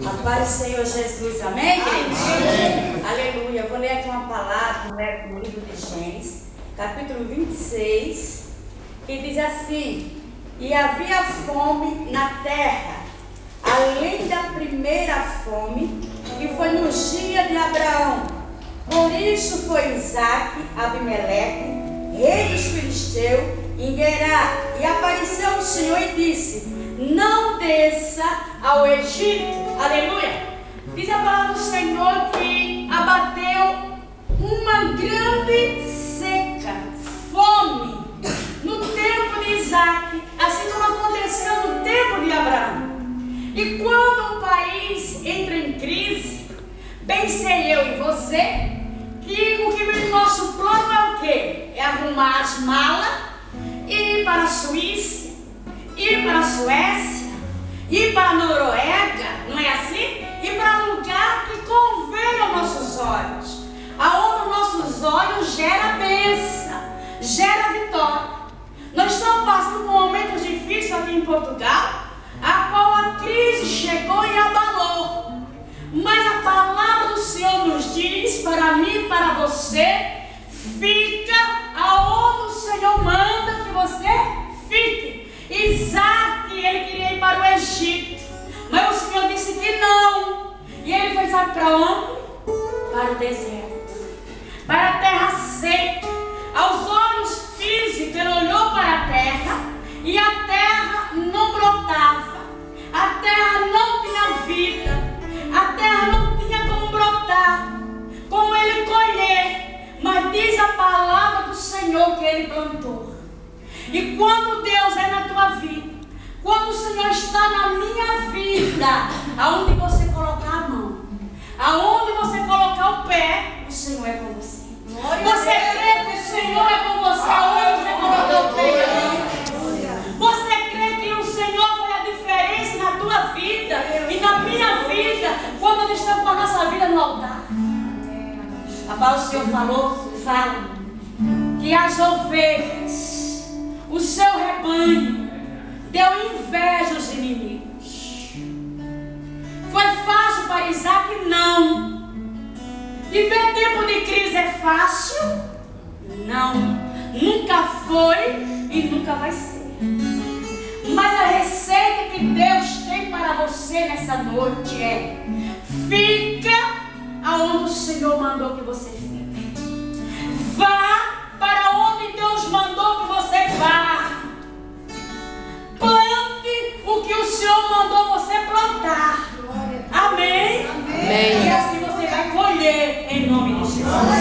A paz do Senhor Jesus, amém, igreja? Aleluia. Vou ler aqui uma palavra no livro de Gênesis, capítulo 26, que diz assim: e havia fome na terra, além da primeira fome, que foi no dia de Abraão. Por isso foi Isaque, Abimeleque, rei dos filisteus, em Gerar, e apareceu o Senhor e disse: não desça ao Egito. Aleluia. Diz a palavra do Senhor que abateu uma grande seca, fome, no tempo de Isaque, assim como aconteceu no tempo de Abraão. E quando o país entra em crise, bem sei eu e você, que o que vem no nosso plano é o quê? É arrumar as malas, ir para a Suíça, ir para a Suécia, ir para a Noruega, não é assim? Ir para um lugar que convém aos nossos olhos, aonde os nossos olhos gera bênção, gera vitória. Nós estamos passando por um momento difícil aqui em Portugal, a qual a crise chegou e abalou. Mas a palavra do Senhor nos diz, para mim e para você, fica aonde o Senhor manda que você fique. Isaque, ele queria ir para o Egito, mas o Senhor disse que não. E ele foi, sabe para onde? Para o deserto, para a terra seca. Aos olhos físicos, ele olhou para a terra e a terra não brotava, a terra não tinha vida, a terra não tinha como brotar, como ele colher. Mas diz a palavra do Senhor que ele plantou. E quando Deus é na tua vida, quando o Senhor está na minha vida, aonde você colocar a mão, aonde você colocar o pé, o Senhor é com você. Você crê que o Senhor é com você aonde você colocar o pé? Você crê que o Senhor foi a diferença na tua vida e na minha vida quando nós estamos com a nossa vida no altar? A palavra do Senhor fala que as ovelhas, o seu rebanho, deu inveja aos inimigos. Foi fácil para Isaque? Não. Viver tempo de crise é fácil? Não. Nunca foi e nunca vai ser. Mas a receita que Deus tem para você nessa noite é: fica aonde o Senhor mandou que você fique. Vá para onde Deus mandou que você vá. Plante o que o Senhor mandou você plantar. Amém? Amém. E assim você vai colher em nome de Jesus.